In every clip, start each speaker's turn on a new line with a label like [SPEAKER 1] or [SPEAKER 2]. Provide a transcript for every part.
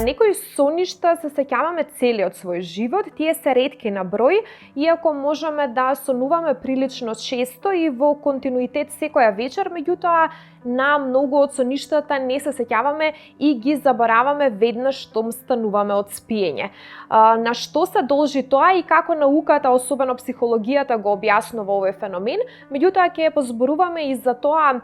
[SPEAKER 1] Некои соништа се сеќаваме целиот свој живот, тие се ретки на број, иако можеме да сонуваме прилично често и во континуитет секоја вечер, меѓутоа на многу од соништата не се сеќаваме и ги забораваме веднаш штом стануваме од спиење. На што се должи тоа и како науката, особено психологијата, го објаснува овој феномен, меѓутоа ќе позборуваме и за тоа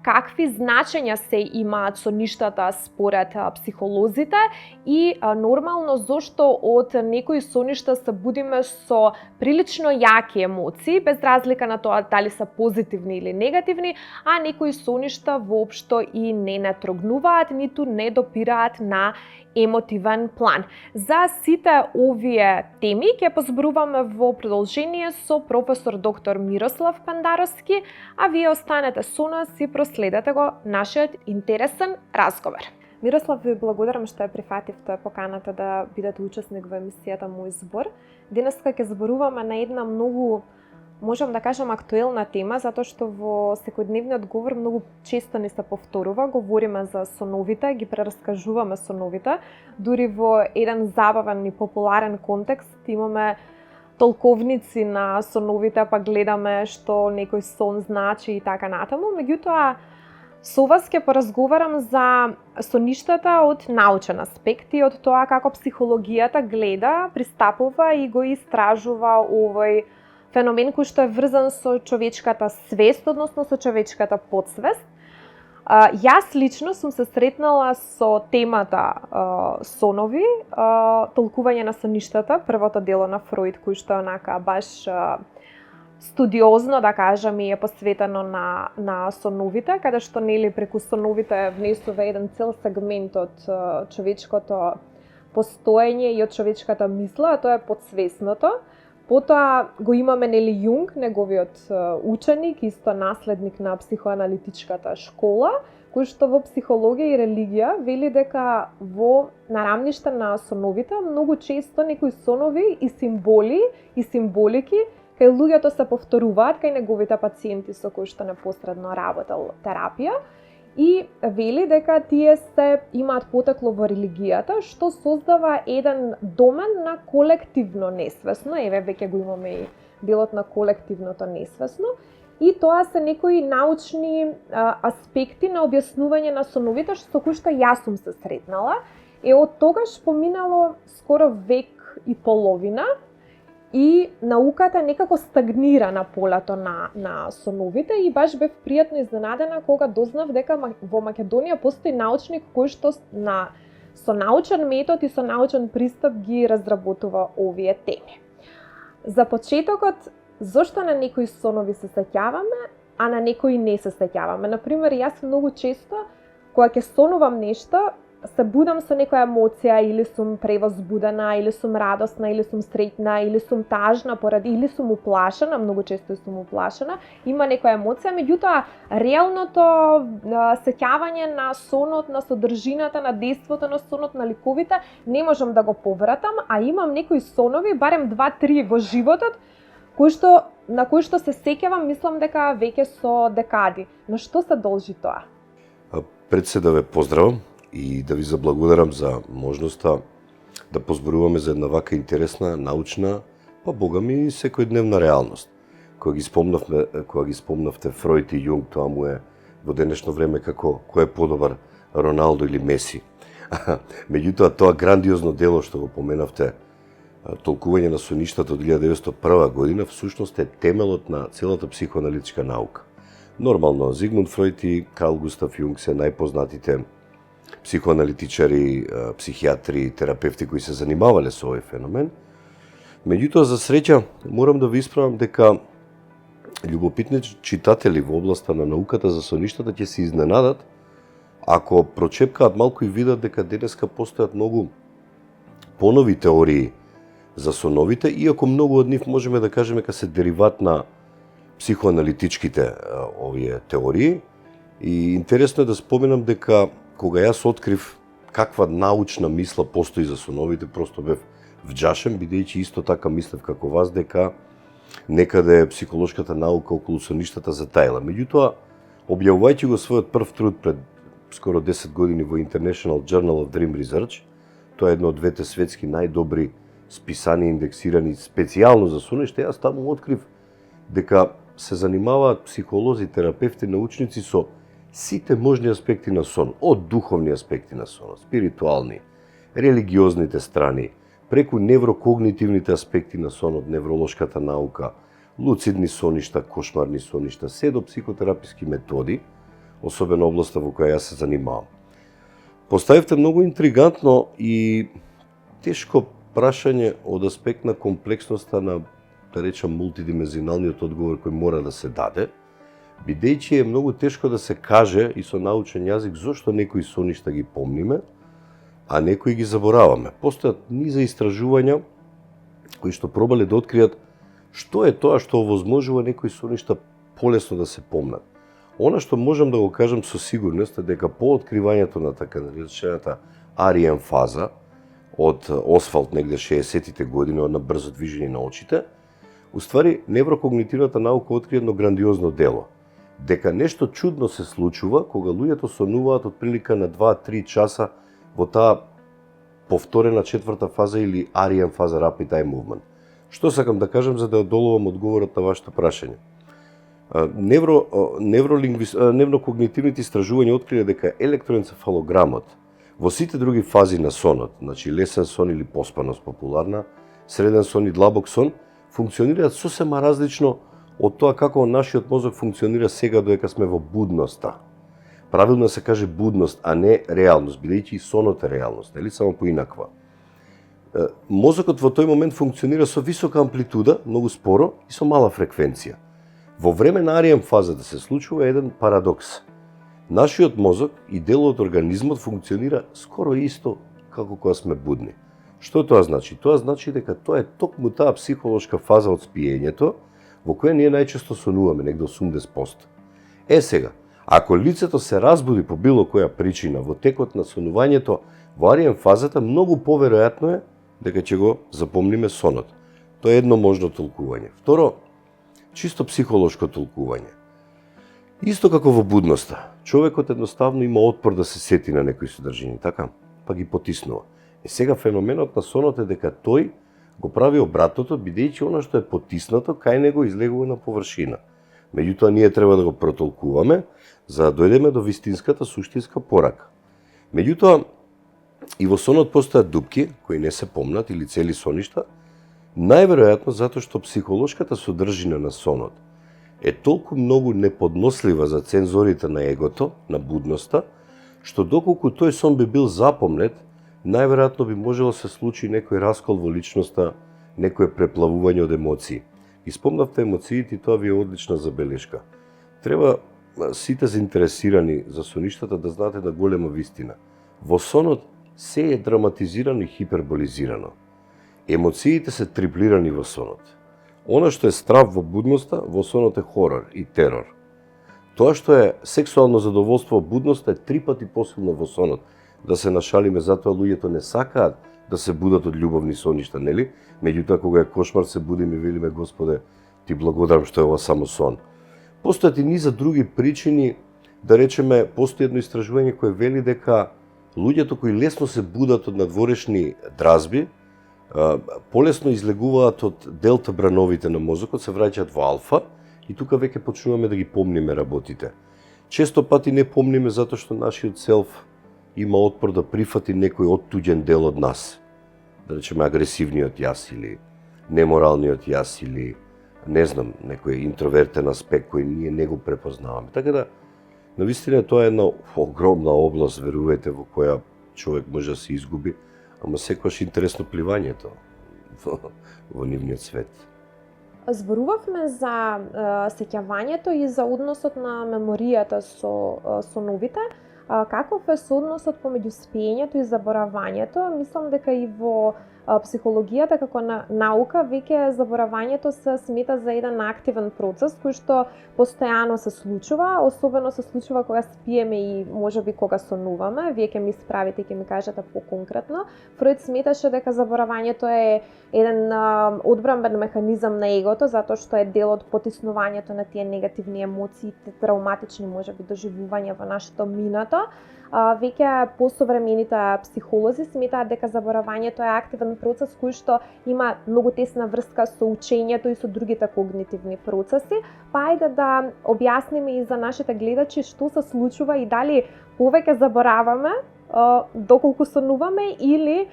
[SPEAKER 1] какви значења се имаат соништата според психолозите и нормално зошто од некои соништа се будиме со прилично јаки емоции, без разлика на тоа дали се позитивни или негативни, а некои соништа воопшто и не натрогнуваат, ниту не допираат на емотивен план. За сите овие теми ќе позборуваме во продолжение со професор доктор Мирослав Пандаровски, а вие останете со нас и проследете го нашиот интересен разговор. Мирослав, ви благодарам што ја прифативте поканата да бидете учесник во емисијата Мој збор. Денеска ќе зборуваме на една многу, можам да кажам, актуелна тема, затоа што во секојдневниот говор многу често ни се повторува, говориме за соновите, ги прераскажуваме соновите, дури во еден забавен и популарен контекст имаме толковници на соновите, па гледаме што некој сон значи и така натаму, меѓутоа со вас ќе поразговарам за соништата од научен аспект и од тоа како психологијата гледа, пристапува и го истражува овој феномен кој што е врзан со човечката свест, односно со човечката подсвест. Јас лично сум се сретнала со темата сонови, толкување на соништата, првото дело на Фројд, кој што онака баш студиозно, да кажам, и е посветено на соновите, каде што нели преку соновите внесува еден цел сегмент од човечкото постоење и од човечката мисла, а тоа е подсвесното. Потоа го имаме нели Јунг, неговиот ученик, исто наследник на психоаналитичката школа, кој што во психологија и религија вели дека во нарамниште на соновите многу често некои сонови и символи и символики кај луѓето се повторуваат кај неговите пациенти со кои што непосредно работел терапија и вели дека тие се имаат потекло во религијата, што создава еден домен на колективно несвесно, еве веќе го имаме и делот на колективното несвесно, и тоа се некои научни аспекти на објаснување на соновите со кои што јас сум се сретнала. Од тогаш поминало скоро век и половина, и науката некако стагнира на полето на соновите и баш бев пријатно изненадена кога дознав дека во Македонија постои научник кој што со научен метод и со научен пристап ги разработува овие теми. За почетокот, зошто на некои сонови се сеќаваме, а на некои не се сеќаваме? Например, јас многу често кога ќе сонувам нешто, се будам со некоја емоција, или сум превозбудена, или сум радосна, или сум среќна, или сум тажна, или сум уплашена, многу често сум уплашена, има некоја емоција, меѓутоа реалното сеќавање на сонот, на содржината, на дејството на сонот, на ликовите, не можам да го повратам, а имам некои сонови, барем 2-3 во животот, на кои што се сеќавам, мислам дека веќе со декади. На што се должи тоа?
[SPEAKER 2] Пред се да ве поздравам и да ви заблагодарам за можноста да позборуваме за една вака интересна, научна, па богами и секојдневна реалност. Кога ги спомнавте Фројд и Јунг, тоа му е во денешно време како кој е подобар, Роналдо или Меси. Меѓутоа, тоа грандиозно дело што го поменавте, толкување на соништата од 1901 година, всушност е темелот на целата психоаналитичка наука. Нормално, Зигмунд Фројд и Карл Густав Јунг се најпознатите психоаналитичари, психијатри, терапевти кои се занимавале со овој феномен. Меѓутоа, за среќа, морам да ви исправам дека љубопитни читатели во областа на науката за соништата ќе се изненадат ако прочепкаат малку и видат дека денеска постојат многу понови теории за соновите, иако многу од нив можеме да кажеме дека се дериват на психоаналитичките овие теории. И интересно е да споменам дека кога јас открив каква научна мисла постои за соновите, просто бев вџашен, бидејќи исто така мислев како вас дека некаде психолошката наука околу соништата затаила. Меѓутоа, објавувајќи го својот прв труд пред скоро 10 години во International Journal of Dream Research, тоа е едно од двете светски најдобри списани, индексирани специјално за сон, што јас таму открив дека се занимаваат психолози, терапевти, научници со сите можни аспекти на сон, од духовни аспекти на сонот, спиритуални, религиозните страни, преку неврокогнитивните аспекти на сонот, невролошката наука, луцидни соништа, кошмарни соништа, се до психотераписки методи, особено областа во која јас се занимавам. Поставивте многу интригантно и тешко прашање од аспект на комплексноста на, да речам, мултидимензионалниот одговор кој мора да се даде, бидејќи е многу тешко да се каже и со научен јазик зошто некои соништа ги помниме, а некои ги забораваме. Постојат низа истражувања кои што пробале да откријат што е тоа што овозможува некои соништа полесно да се помнат. Она што можам да го кажам со сигурност е дека по откривањето на така наречената REM фаза од Освалд негде 60-тите години на брзо движење на очите, уствари неврокогнитивната наука откри едно грандиозно дело. Дека нешто чудно се случува кога луѓето сонуваат од прилика на 2-3 часа во таа повторена четврта фаза или REM фаза, Rapid Eye Movement. Што сакам да кажам за да одолувам одговорот на вашето прашање? Неврокогнитивните истражувања откриле дека електроенцефалограмот во сите други фази на сонот, значи лесен сон или поспаност популарна, среден сон и длабок сон, функционираат сосема различно од тоа како нашиот мозок функционира сега додека сме во будноста. Правилно се каже будност, а не реалност, бидејќи и сонот е реалност, нели само поинаква. Мозокот во тој момент функционира со висока амплитуда, многу споро и со мала фреквенција. Во време на REM фаза да се случува еден парадокс. Нашиот мозок и дел од организмот функционира скоро исто како кога сме будни. Што тоа значи? Тоа значи дека тоа е токму таа психолошка фаза од спиењето во која ние најчесто сонуваме, негде 80%. Сега, ако лицето се разбуди по било која причина во текот на сонувањето, во REM фазата многу поверојатно е дека ќе го запомниме сонот. Тоа е едно можно толкување. Второ, чисто психолошко толкување. Исто како во будноста, човекот едноставно има отпор да се сети на некои содржини, така? Па ги потиснува. Сега феноменот на сонот е дека тој го прави обратното, бидејќи она што е потиснато кај него излегува на површина. Меѓутоа ние треба да го протолкуваме за да дојдеме до вистинската суштинска порака. Меѓутоа и во сонот постојат дупки кои не се помнат или цели соништа, најверојатно затоа што психолошката содржина на сонот е толку многу неподнослива за цензорите на егото, на будноста, што доколку тој сон би бил запомнет, најверојатно би можело се случи некој раскол во личноста, некое преплавување од емоции. И спомнавте емоциите и тоа ви е одлична забелешка. Треба сите заинтересирани за соништата да знаете на голема вистина. Во сонот се е драматизирано и хиперболизирано. Емоциите се триплирани во сонот. Она што е страв во будноста, во сонот е хорор и терор. Тоа што е сексуално задоволство во будноста е 3 пати посилно во сонот. Да се нашалиме, затоа луѓето не сакаат да се будат од љубовни соништа, нели? Меѓутоа кога е кошмар се будиме и велиме Господе, ти благодарам што е ова само сон. Постојат и низа други причини, да речеме, постои едно истражување кое вели дека луѓето кои лесно се будат од надворешни дразби, полесно излегуваат од делта брановите на мозокот, се враќаат во алфа и тука веќе почнуваме да ги помниме работите. Често пати не помниме затоа што нашиот селф има отпор да прифати некој оттуѓен дел од нас. Да речеме агресивниот јас или неморалниот јас или не знам, некој интровертен аспект кој ние не го препознаваме. Така да, навистина тоа е една огромна област, верувајте, во која човек може да се изгуби, ама секогаш интересно пливањето во нивниот свет.
[SPEAKER 1] Зборувавме за сеќавањето и за односот на меморијата со соновите. Каков е соодносот помеѓу спиењето и заборавањето? Мислам дека и во психологијата како наука веќе заборавањето се смета за еден активен процес кој што постојано се случува, особено се случува кога спиеме и можеби кога сонуваме. Вие ќе ми исправите и ќе ми кажете поконкретно. Фројд сметаше дека заборавањето е еден одбранбен механизам на егото, затоа што е дел од потиснувањето на тие негативни емоции, травматични можеби доживувања во нашето минато. Веќе посовремените психолози сметаат дека заборавањето е активен процес кој што има многу тесна врска со учењето и со другите когнитивни процеси. Па ајде да објасниме и за нашите гледачи што се случува и дали повеќе забораваме доколку сонуваме или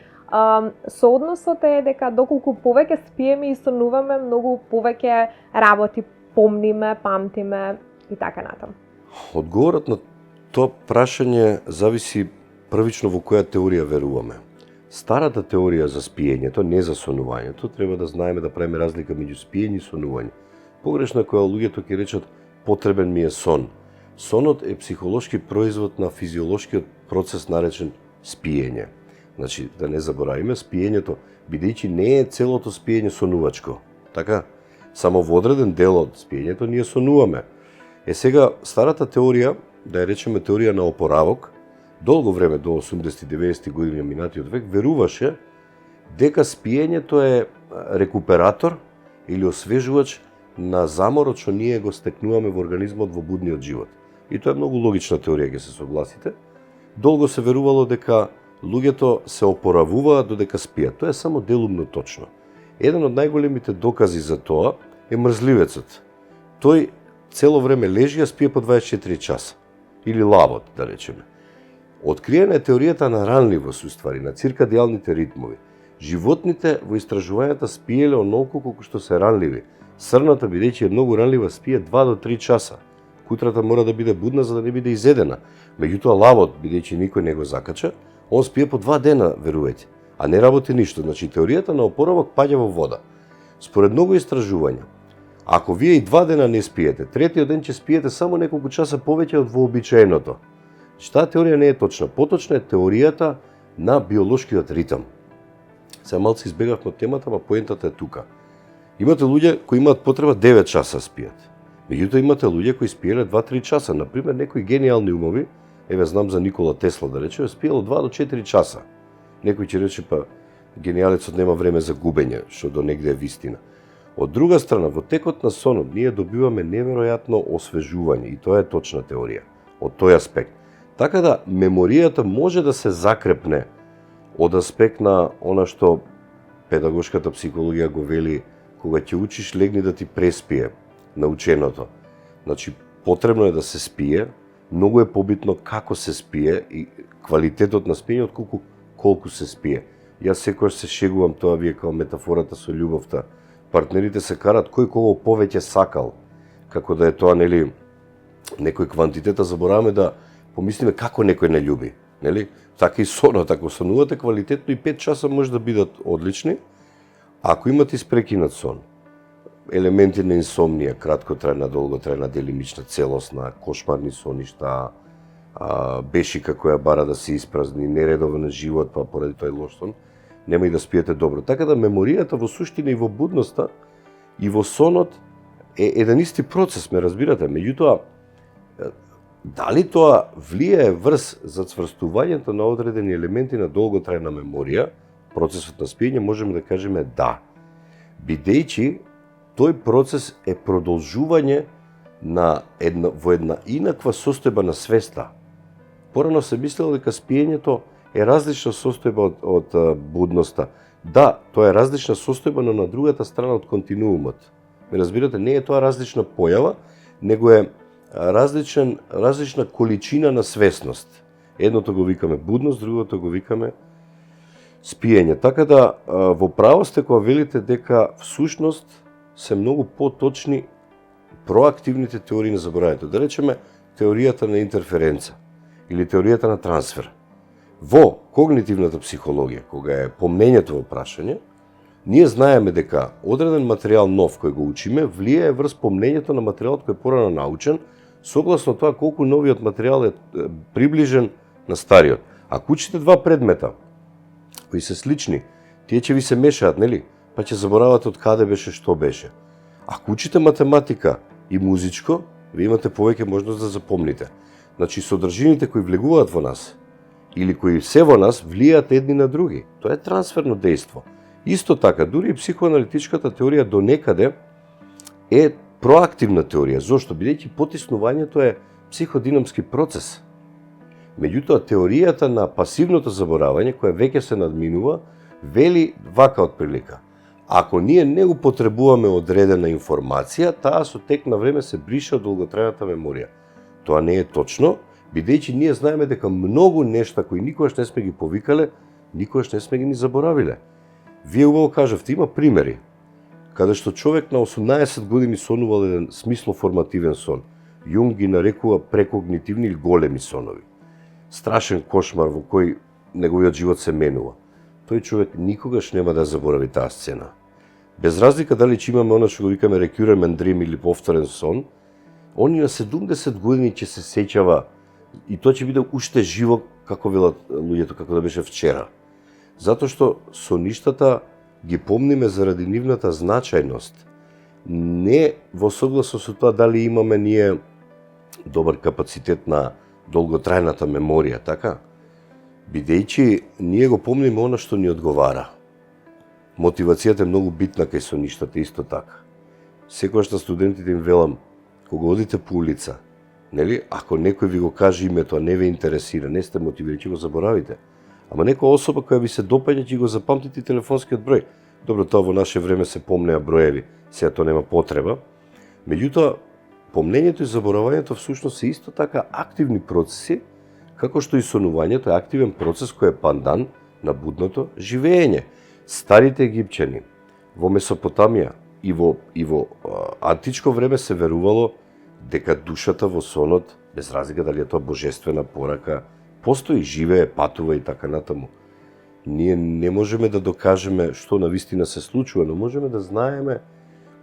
[SPEAKER 1] соодносот е дека доколку повеќе спиеме и сонуваме, многу повеќе работи помниме, памтиме и така натаму.
[SPEAKER 2] Одговорот на тоа прашање зависи првично во која теорија веруваме. Старата теорија за спиењето, не за сонувањето, треба да знаеме да правиме разлика меѓу спиење и сонување. Погрешно е кога луѓето ќе речат потребен ми е сон. Сонот е психолошки производ на физиолошкиот процес наречен спиење. Значи, да не заборавиме, спиењето, бидејќи не е целото спиење сонувачко. Така, само во одреден дел од спиењето ние сонуваме. Сега, старата теорија, да ја речеме теорија на опоравок, долго време до 80-90 години минатиот век, веруваше дека спиењето е рекуператор или освежувач на заморот што ние го стекнуваме во организмот во будниот живот. И тоа е многу логична теорија, ќе се согласите. Долго се верувало дека луѓето се опоравуваат додека спијат. Тоа е само делумно точно. Еден од најголемите докази за тоа е мрзливецот. Тој цело време лежи, а спие по 24 часа. Или лавот, да речеме. Откриена е теоријата на ранливост, уствари, на циркадијалните ритмови. Животните во истражувањата спиеле онолку колку што се ранливи. Срната, бидејќи е многу ранлива, спие 2 до 3 часа. Кутрата мора да биде будна за да не биде изедена. Меѓутоа лавот, бидејќи никој не го закача, он спие по 2 дена, верувајте, а не работи ништо. Значи, теоријата на опоравок паѓа во вода. Според многу истражувања, ако вие и 2 дена не спиете, третиот ден ќе спиете само неколку часа повеќе од вообичаеното. Таа теорија не е точна. Поточна е теоријата на биолошкиот ритам. Сега малку избегавме од темата, ама поентата е тука. Имате луѓе кои имаат потреба 9 часа спијат. Меѓутоа имате луѓе кои спиеле 2-3 часа. Например, некои гениални умови, еве знам за Никола Тесла да рече, спиело 2 до 4 часа. Некој ќе рече па гениалецот нема време за губење, што до негде е вистина. Од друга страна, во текот на сонот ние добиваме неверојатно освежување и тоа е точна теорија од тој аспект. Така да меморијата може да се закрепне од аспект на она што педагошката психологија го вели, кога ќе учиш легни да ти преспие наученото. Значи, потребно е да се спие, многу е побитно како се спие и квалитетот на спиење од колку се спие. Јас секогаш се шегувам, тоа вие као метафората со љубовта. Партнерите се карат кој кого повеќе сакал, како да е тоа, нели, некој квантитета, забораваме да помислиме како некој не љуби, нели? Така и сонот, ако сонувате квалитетно и 5 часа може да бидат одлични. Ако имате испрекинат сон, елементи на инсомнија, краткотрајна, долготрајна, делимична, целосна, кошмарни соништа, бешика која бара да се испразни, нередовен живот, па поради тој лош сон, нема и да спиете добро. Така да меморијата во суштина и во будноста и во сонот е еден исти процес, ме разбирате. Меѓутоа, дали тоа влијае врз зацврстувањето на одредени елементи на долготрајна меморија, процесот на спиење, можеме да кажеме да. Бидејќи тој процес е продолжување во една инаква состојба на свеста. Порано се мислело дека спиењето е различна состојба од будноста. Да, тоа е различна состојба, но на другата страна од континуумот. Ме разбирате, не е тоа различна појава, него е различна количина на свесност. Едното го викаме будност, другото го викаме спиење. Така да, во право сте кога велите дека всушност се многу поточни проактивните теории на заборавањето. Да речеме, теоријата на интерференца или теоријата на трансфер. Во когнитивната психологија, кога е помнењето во прашање, ние знаеме дека одреден материјал нов кој го учиме влијае врз помнењето на материјалот кој е порано научен, согласно тоа колку новиот материјал е приближен на стариот. Ако учите два предмета кои се слични, тие ќе ви се мешаат, нели? Па ќе заборавате од каде беше, што беше. Ако учите математика и музичко, ви имате повеќе можност да запомните. Значи, содржините кои влегуваат во нас, или кои се во нас, влијаат едни на други. Тоа е трансферно дејство. Исто така, дури и психоаналитичката теорија до некаде е проактивна теорија. Зошто? Бидејќи потиснувањето е психодинамски процес. Меѓутоа, теоријата на пасивното заборавање, која веќе се надминува, вели вака од прилика. Ако ние не употребуваме одредена информација, таа со тек на време се брише од долготрајната меморија. Тоа не е точно, бидејќи ние знаеме дека многу нешта кои никогаш не сме ги повикале, никогаш не сме ги ни заборавиле. Вие убаво кажавте, има примери, каде што човек на 18 години сонувал еден смислоформативен сон. Јунг ги нарекува прекогнитивни или големи сонови. Страшен кошмар во кој неговиот живот се менува. Тој човек никогаш нема да заборави таа сцена. Без разлика дали ќе имаме она што го викаме recurrent dream или повторен сон, он на 70 години ќе се сеќава и тоа ќе биде уште живо, како велат луѓето, како да беше вчера. Затоа што соништата ги помниме заради нивната значајност. Не во согласност со тоа дали имаме ние добар капацитет на долготрајната меморија, така? Бидејќи ние го помниме она што ни одговара. Мотивацијата е многу битна кај соништата исто така. Секогаш на студентите им велам, кога одите по улица, нели, ако некој ви го каже името, а не ве интересира, не сте мотивирани, ќе го заборавите. Ама некоја особа која ви се допаѓа, ќе го запамтите телефонскиот број. Добро, тоа во наше време се помнеа броеви, сега тоа нема потреба. Меѓутоа, помнењето и заборавањето всушност се исто така активни процеси, како што и сонувањето е активен процес кој е пандан на будното живење. Старите египчани во Месопотамија и во античко време се верувало дека душата во сонот, без разлика дали е тоа божествена порака, постои, живее, патува и така натаму. Ние не можеме да докажеме што навистина се случува, но можеме да знаеме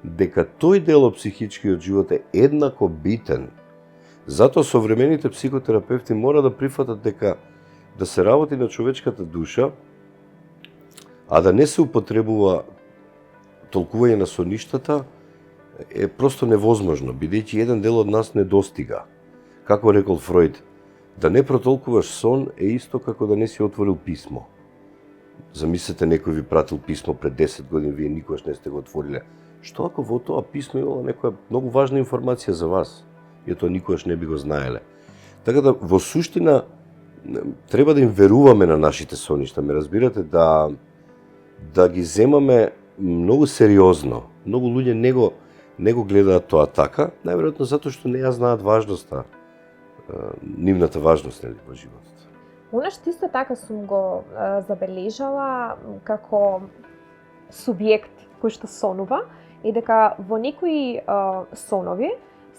[SPEAKER 2] дека тој дел од психичкиот живот е еднако битен. Затоа современите психотерапевти мора да прифатат дека да се работи на човечката душа, а да не се употребува толкување на соништата, е просто невозможно, бидејќи еден дел од нас не достига. Како рекол Фройд, да не протолкуваш сон е исто како да не си отворил писмо. Замислете, некој ви пратил писмо пред 10 години, вие никогаш не сте го отвориле. Што ако во тоа писмо имало некоја многу важна информација за вас, и тоа никогаш не би го знаеле. Така да, во суштина, треба да им веруваме на нашите соништа, ме разбирате, да ги земаме многу сериозно. Многу луѓе не го гледаат тоа така, најверојатно затоа што не ја знаат важноста, нивната важност во животот.
[SPEAKER 1] Она што исто така сум го забележала како субјект кој што сонува, е дека во некои сонови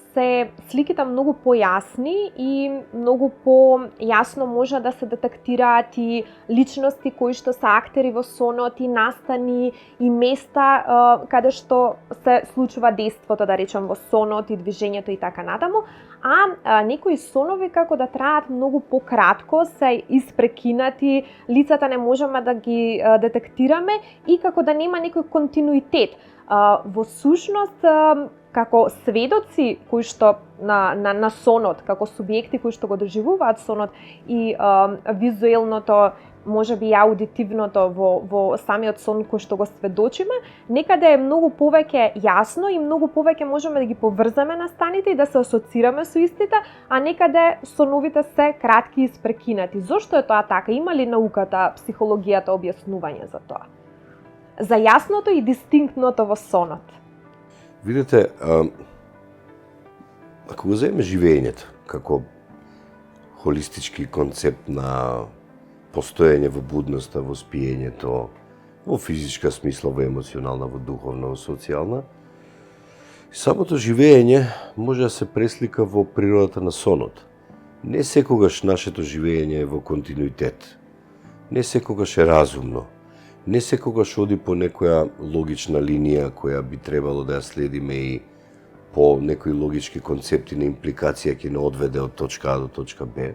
[SPEAKER 1] се сликите многу појасни и многу појасно може да се детектираат и личности кои што се актери во сонот, и настани, и места каде што се случува дејството, да речем, во сонот и движењето и така натаму, а некои сонови како да траат многу пократко, се испрекинати, лицата не можеме да ги детектираме и како да нема некој континуитет. Во сушност, како сведоци кои што на сонот, како субјекти кои што го доживуваат сонот и визуелното, можеби и аудитивното во самиот сон кој што го сведочиме, некаде е многу повеќе јасно и многу повеќе можеме да ги поврзаме настаните и да се асоцираме со истите, а некаде соновите се кратки и испрекинати. Зошто е тоа така? Има ли науката, психологијата објаснување за тоа? За јасното и дистинктното во сонот?
[SPEAKER 2] Видете, ако го земеме живењето како холистички концепт на постоење во будноста, во спиењето, во физичка смисла, во емоционална, во духовна, во социјална, самото живење може да се преслика во природата на сонот. Не секогаш нашето живење е во континуитет. Не секогаш е разумно. Не секогаш оди по некоја логична линија која би требало да ја следиме и по некои логички концепти на импликација ќе не одведе од точка А до точка Б.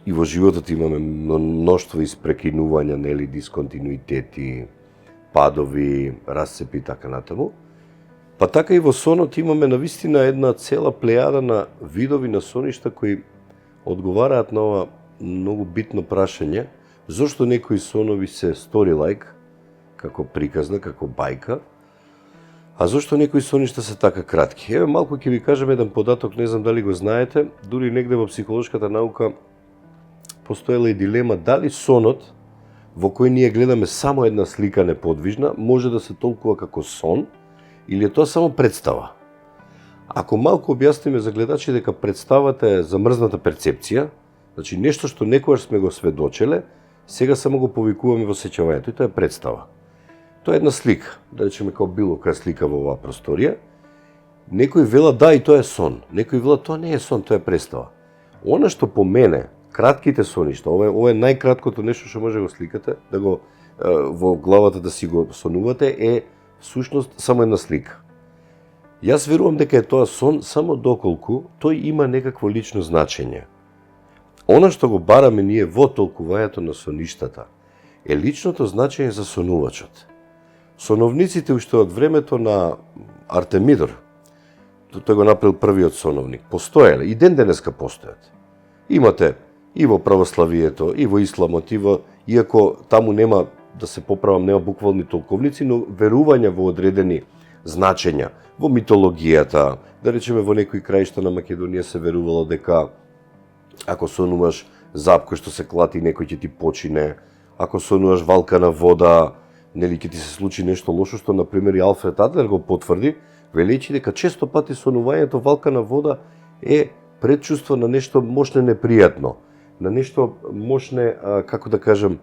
[SPEAKER 2] И во животот имаме мноштво испрекинувања, нели, дисконтинуитети, падови, расцепи и така натаму. Па така и во сонот имаме навистина една цела плејада на видови на соништа кои одговараат на ова многу битно прашање, зошто некои сонови се story-like, како приказна, како бајка, а зошто некои соништа се така кратки? Еве малку ќе ви кажам еден податок, не знам дали го знаете, дури негде во психолошката наука постоела и дилема дали сонот во кој ние гледаме само една слика неподвижна може да се толкува како сон или е тоа само представа? Ако малку објасниме за гледачи дека представата е замрзната перцепција, значи нешто што некогаш сме го сведочеле, сега само го повикуваме во сеќавањето и тоа е представа. Тоа е една слика, да речеме како било која слика во оваа просторија. Некои велат да и тоа е сон, некои велат тоа не е сон, тоа е представа. Она што по мене, кратките соништа, ова е најкраткото нешто што може да го сликате, да го во главата да си го сонувате, е всушност само една слика. Јас верувам дека е тоа сон само доколку тој има некакво лично значење. Она што го бараме ние во толкувањето на соништата е личното значење за сонувачот. Соновниците уште од времето на Артемидор, тој го направил првиот соновник, постоеле и ден денеска постојат. Имате и во православието, и во исламот, иако таму нема, да се поправам, нема буквални толковници, но верувања во одредени значења. Во митологијата, да речеме во некои краишта на Македонија се верувало дека ако сонуваш зап кој што се клати, некој ќе ти почине, ако сонуваш валка на вода, нели ќе ти се случи нешто лошо, што на пример и Алфред Адлер го потврди, велејќи дека често пати сонувањето валка на вода е предчувство на нешто мошне непријатно, на нешто мошне, како да кажам,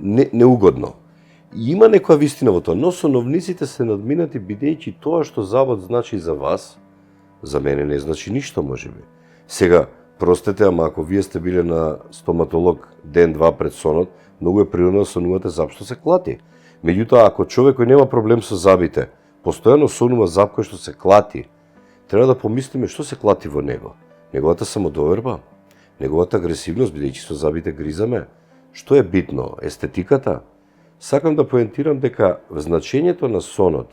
[SPEAKER 2] неугодно. И има некоја вистина во тоа, но соновниците се надминати бидејќи тоа што завод значи за вас, за мене не значи ништо можеби. Сега, простете, ама ако вие сте биле на стоматолог ден-два пред сонот, многу е природно да сонувате зап што се клати. Меѓутоа, ако човек кој нема проблем со забите, постојано сонува зап кој што се клати, треба да помислиме што се клати во него. Неговата самодоверба, неговата агресивност, бидејќи со забите гризаме, што е битно, естетиката. Сакам да поентирам дека значењето на сонот,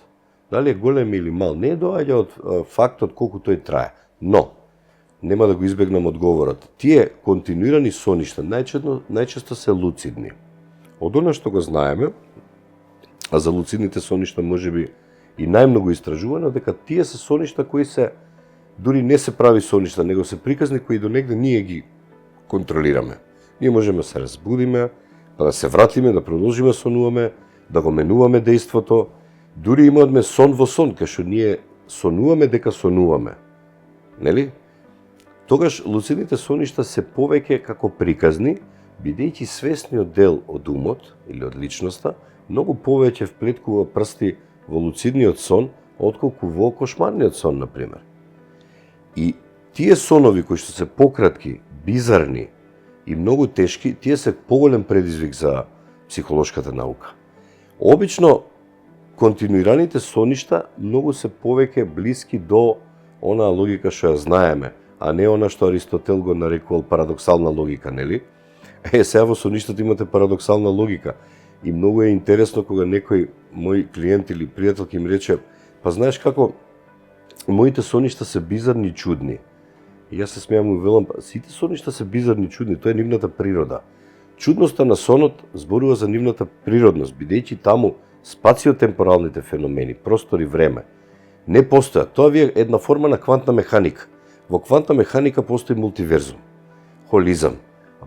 [SPEAKER 2] дали е голем или мал, не доаѓа од фактот колку тој трае. Но, нема да го избегнам одговорот. Тие континуирани соништа најчесто се луцидни. Од она што го знаеме, а за луцидните соништа можеби и најмногу истражувано, дека тие се соништа кои се дури не се прави соништа, него се приказни кои до негде ние ги контролираме. Ние можеме да се разбудиме, па да се вратиме, да продолжиме сонуваме, да го менуваме дејството. Дури имаме сон во сон, кај што ние сонуваме дека сонуваме. Нели? Тогаш луцидните соништа се повеќе како приказни, бидејќи свесниот дел од умот или од личноста многу повеќе вплеткува прсти во луцидниот сон, отколку во кошмарниот сон, например. И тие сонови кои што се пократки, бизарни и многу тешки, тие се поголем предизвик за психолошката наука. Обично, континуираните соништа многу се повеќе блиски до онаа логика што ја знаеме, а не она што Аристотел го нарекувал парадоксална логика, нели? Сега во соништата имате парадоксална логика. И многу е интересно кога некој мој клиент или пријател ќе ми рече, па знаеш како, моите соништа се бизарни и чудни. И јас се смеам и велам, сите соништа се бизарни и чудни, тоа е нивната природа. Чудноста на сонот зборува за нивната природност, бидејќи таму спациотемпоралните феномени, простор и време, не постојат. Тоа е една форма на квантна механика. Во квантна механика постои мултиверзум, холизам,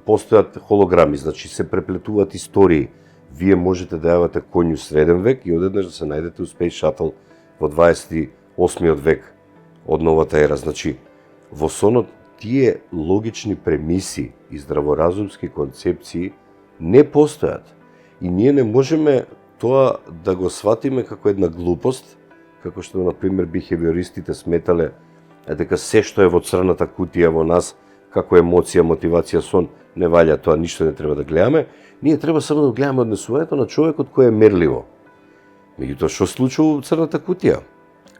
[SPEAKER 2] постојат холограми, значи се преплетуваат истории. Вие можете да јавате коњу среден век и одеднаш да се најдете у Space Shuttle во 28 век од новата ера. Значи, во сонот тие логични премиси и здраворазумски концепции не постојат. И ние не можеме тоа да го сватиме како една глупост, како што, например, бихевиористите сметале дека се што е во црната кутија во нас, како емоција, мотивација, сон, не валја тоа, ништо не треба да гледаме. Ние треба само да гледаме однесувањето на човекот кој е мерливо. Меѓутоа, што случува во црната кутија?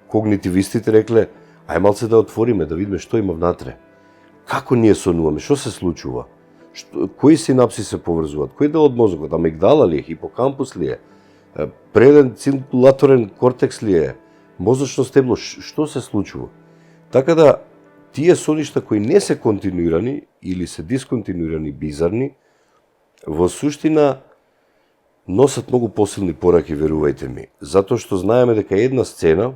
[SPEAKER 2] Когнитивистите рекле, ај малце да отвориме, да видиме што има внатре. Како ние сонуваме, што се случува? Кои синапси се поврзуваат? Кој дел од мозокот? Амигдала ли е? Хипокампус ли е? преден циркулаторен кортекс ли е, мозочно стебло, што се случува? Така да, тие соништа кои не се континуирани или се дисконтинуирани, бизарни, во суштина носат многу посилни пораки, верувајте ми. Затоа што знаеме дека една сцена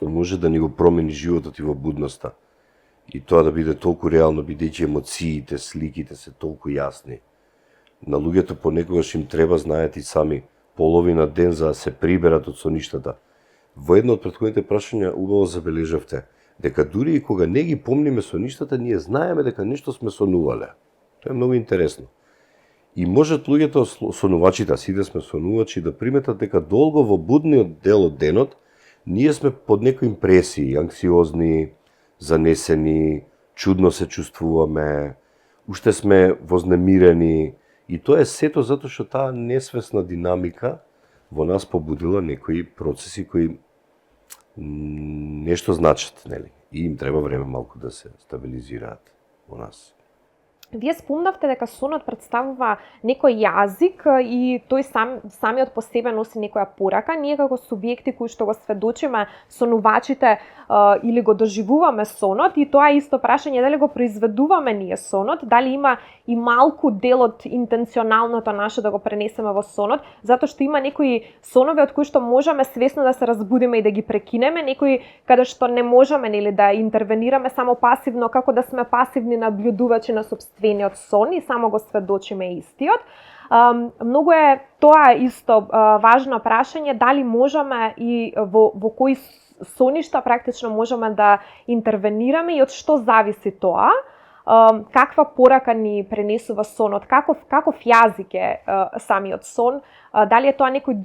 [SPEAKER 2] може да ни го промени животот и во будноста. И тоа да биде толку реално, бидејќи емоциите, сликите се толку јасни. На луѓето понекогаш им треба, знаете и сами, половина ден за да се приберат од соништата. Во едно од претходните прашања убаво забележавте дека дури и кога не ги помниме соништата, ние знаеме дека нешто сме сонувале. Тоа е многу интересно. И можат луѓето, сонувачите, сите сме сонувачи, да приметат дека долго во будниот дел од денот ние сме под некои импресии, анксиозни, занесени, чудно се чувствуваме, уште сме вознемирени, и тоа е сето затоа што таа несвесна динамика во нас побудила некои процеси кои нешто значат, нели? И им треба време малку да се стабилизираат во нас.
[SPEAKER 1] Вие спомнавте дека сонот представува некој јазик и тој самиот по себе носи некоја порака. Ние како субјекти кои што го сведочиме, сонувачите, или го доживуваме сонот, и тоа е исто прашање дали го произведуваме ние сонот, дали има и малку дел од интенционалното наше да го пренесеме во сонот, затоа што има некои сонови од кои што можеме свесно да се разбудиме и да ги прекинеме, некои каде што не можеме, нели, да интервенираме само пасивно, како да сме пасивни наблюдувачи на собствениот сон и само го сведочиме истиот. Многу е тоа исто важно прашање, дали можеме и во кои соништа практично можеме да интервенираме и од што зависи тоа, каква порака ни пренесува сонот, каков јазик е самиот сон, дали е тоа некој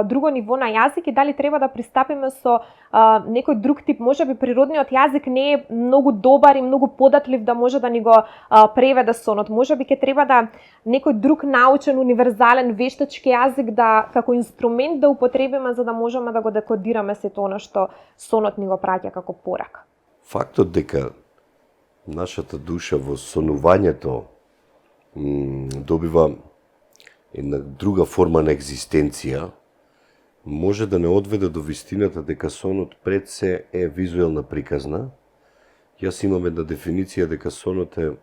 [SPEAKER 1] друго ниво на јазик и дали треба да пристапиме со некој друг тип, можеби природниот јазик не е многу добар и многу податлив да може да ни го преведе сонот. Можеби ќе треба да некој друг научен, универзален, вештачки јазик да како инструмент да употребиме за да можеме да го декодираме сето она што сонот ни го праќа како порака.
[SPEAKER 2] Фактот дека нашата душа во сонувањето добива една друга форма на екзистенција, може да не одведе до вистината дека сонот пред се е визуелна приказна. Јас имам една дефиниција дека сонот е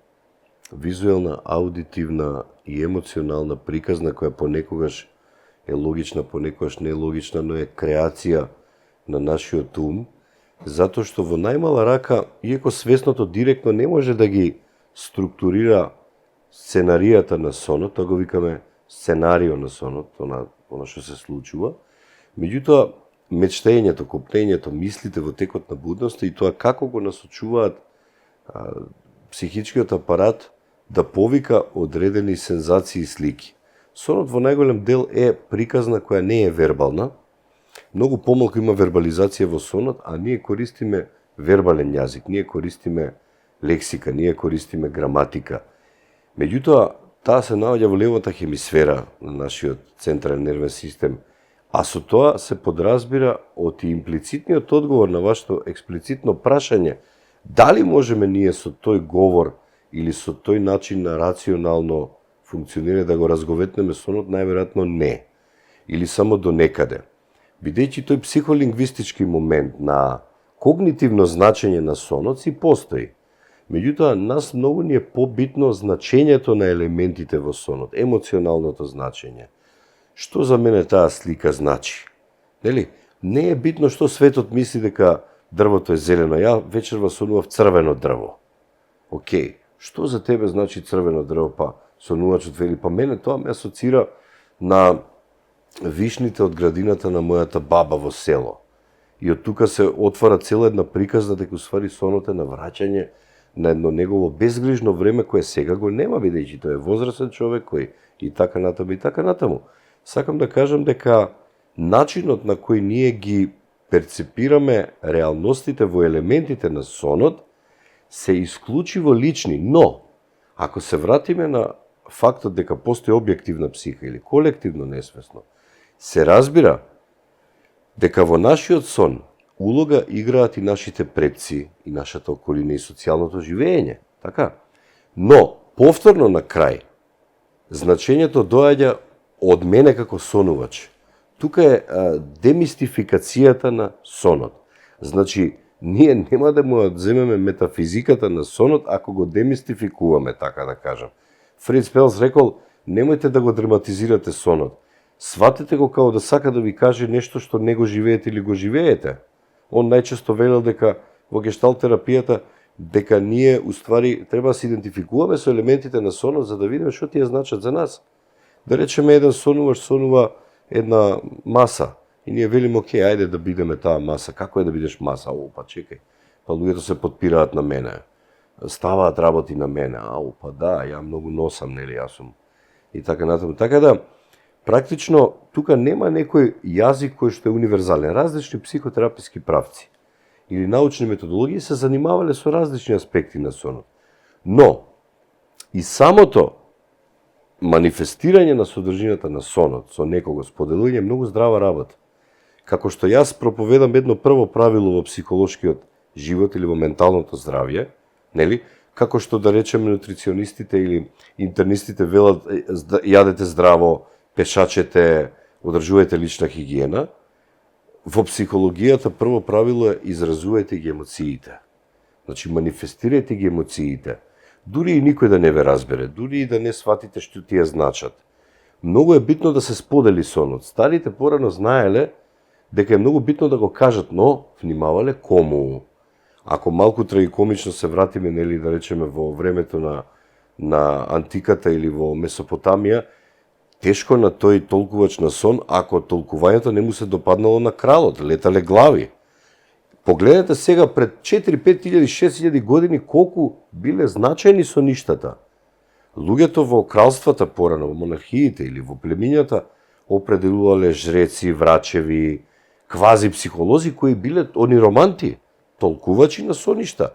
[SPEAKER 2] визуелна, аудитивна и емоционална приказна која понекогаш е логична, понекогаш не е логична, но е креација на нашиот ум, затоа што во најмала рака, иако свесното директно не може да ги структурира сценаријата на сонот, тоа го викаме сценарио на сонот, она што се случува, меѓутоа мечтењето, копнењето, мислите во текот на будноста и тоа како го насочуваат психичкиот апарат да повика одредени сензации и слики. Сонот во најголем дел е приказна која не е вербална. Многу помалку има вербализација во сонот, а ние користиме вербален јазик, ние користиме лексика, ние користиме граматика. Меѓутоа, таа се наоѓа во левата хемисфера на нашиот централен нервен систем, а со тоа се подразбира од имплицитниот одговор на вашето експлицитно прашање, дали можеме ние со тој говор или со тој начин на рационално функционирање да го разговетнеме сонот, најверојатно не. Или само до некаде. Бидејќи тој психолингвистички момент на когнитивно значење на сонот си постои. Меѓутоа, нас многу ни е побитно значењето на елементите во сонот, емоционалното значење. Што за мене таа слика значи? Нели? Не е битно што светот мисли дека дрвото е зелено. Ја вечерва сонував црвено дрво. Океј, што за тебе значи црвено дрво? Па сонувачот вели, па мене тоа ме асоцира на вишните од градината на мојата баба во село. И од тука се отвара цела една приказна дека усвари сонот е на враќање на едно негово безгрижно време кое сега го нема, бидејќи тој е возрастен човек кој и така натаму и така натаму. Сакам да кажам дека начинот на кој ние ги перцепираме реалностите во елементите на сонот се исклучиво лични, но ако се вратиме на фактот дека постои објективна психа или колективно несвесно, се разбира дека во нашиот сон улога играат и нашите предци, и нашата околина и социјалното живење, така? Но, повторно на крај, значењето доаѓа од мене како сонувач. Тука е демистификацијата на сонот. Значи, ние нема да му одземеме метафизиката на сонот ако го демистификуваме, така да кажам. Фриц Пелс рекол, немојте да го драматизирате сонот. Сватете го као да сака да ви каже нешто што не го живеете или го живеете. Он најчесто велел дека во гешталт терапијата дека ние уствари треба да се идентификуваме со елементите на сонот за да видиме што тие значат за нас. Да речеме еден сонуваш сонува една маса и ние велиме окей, ајде да бидеме таа маса. Како е да бидеш маса? Па чекај. Па луѓето се подпираат на мене. Ставаат работи на мене. Па да, ја многу носам, нели, јас сум. И така натаму. Така да практично тука нема некој јазик кој што е универзален. Различни психотераписки правци или научни методологии се занимавале со различни аспекти на сонот. Но и самото манифестирање на содржината на сонот со некого, споделување многу здрава работа. Како што јас проповедам едно прво правило во психолошкиот живот или во менталното здравје, нели? Како што да речеме нутриционистите или интернистите велат јадете здраво, пешачете, одржувајте лична хигиена, во психологијата прво правило е изразувајте ги емоциите. Значи манифестирајте ги емоциите. Дури и никој да не ве разбере, дури и да не сватите што тие значат. Многу е битно да се сподели сонот. Старите порано знаеле дека е многу битно да го кажат, но внимавале кому. Ако малку трагикомично се вратиме, нели да речеме во времето на антиката или во Месопотамија, тешко на тој толкувач на сон, ако толкувањето не му се допаднало на кралот, летале глави. Погледнете сега пред 4-5.000, 6.000 години колку биле значајни соништата. Луѓето во кралствата порано, во монархиите или во племињата определувале жреци, врачеви, квази психолози кои биле они романти, толкувачи на соништа.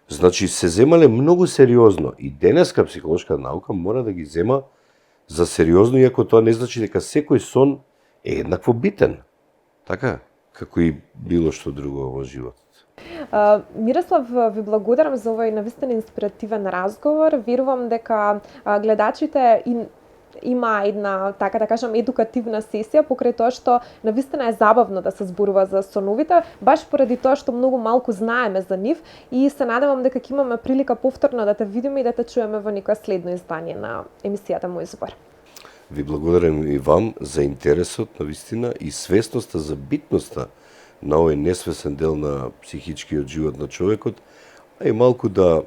[SPEAKER 2] Значи се земале многу сериозно и денеска психолошка наука мора да ги зема за сериозно, иако тоа не значи дека секој сон е еднакво битен. Така, како и било што друго во животот.
[SPEAKER 1] Мирослав, ви благодарам за овој навистина инспиративен разговор. Верувам дека гледачите има една, така да кажам, едукативна сесија, покрај тоа што навистина е забавно да се зборува за соновите, баш поради тоа што многу малку знаеме за нив и се надевам дека ќе имаме прилика повторно да те видиме и да те чуеме во некое следно издание на емисијата Мој збор.
[SPEAKER 2] Ви благодарам и вам за интересот, навистина, и свесноста за битноста на овој несвесен дел на психичкиот живот на човекот, а и малку да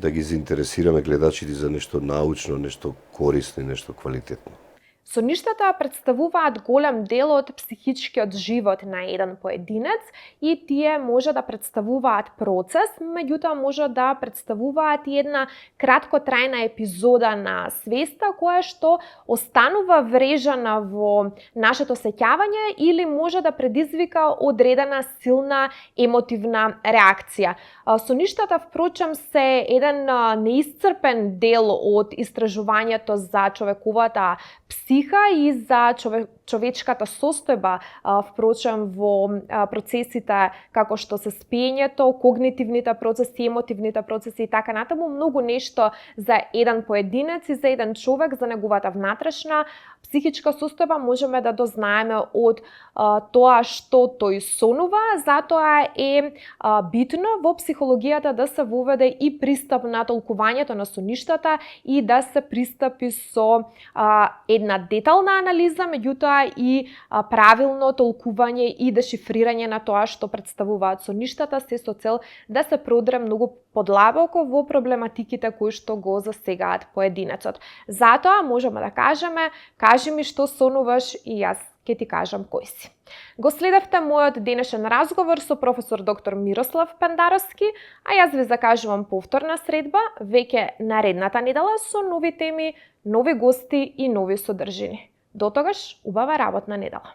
[SPEAKER 2] ги заинтересираме гледачите за нешто научно, нешто корисно и нешто квалитетно.
[SPEAKER 1] Соништата представуваат голем дел од психичкиот живот на еден поединец и тие може да представуваат процес, меѓутоа може да представуваат и една краткотрајна епизода на свеста која што останува врежана во нашето сеќавање или може да предизвика одредена силна емотивна реакција. Соништата, впрочем, се еден неисцрпен дел од истражувањето за човековата психика и за човечката состојба, впрочем, во процесите како што се спиењето, когнитивните процеси, емотивните процеси и така натаму, многу нешто за еден поединец и за еден човек, за неговата внатрешна психичка состојба можеме да дознаеме од тоа што тој сонува, затоа е битно во психологијата да се воведе и пристап на толкувањето на соништата и да се пристапи со една детална анализа, меѓутоа и правилно толкување и дешифрирање на тоа што представуваат соништата, се со цел да се продре многу подлабоко во проблематиките кои што го засегаат поединецот. Затоа можеме да кажеме, кажи ми што сонуваш и јас ќе ти кажам кој си. Го следевте мојот денешен разговор со професор доктор Мирослав Пендаровски, а јас ви закажувам повторна средба веќе наредната недела со нови теми, нови гости и нови содржини. До тогаш, убава работна недела.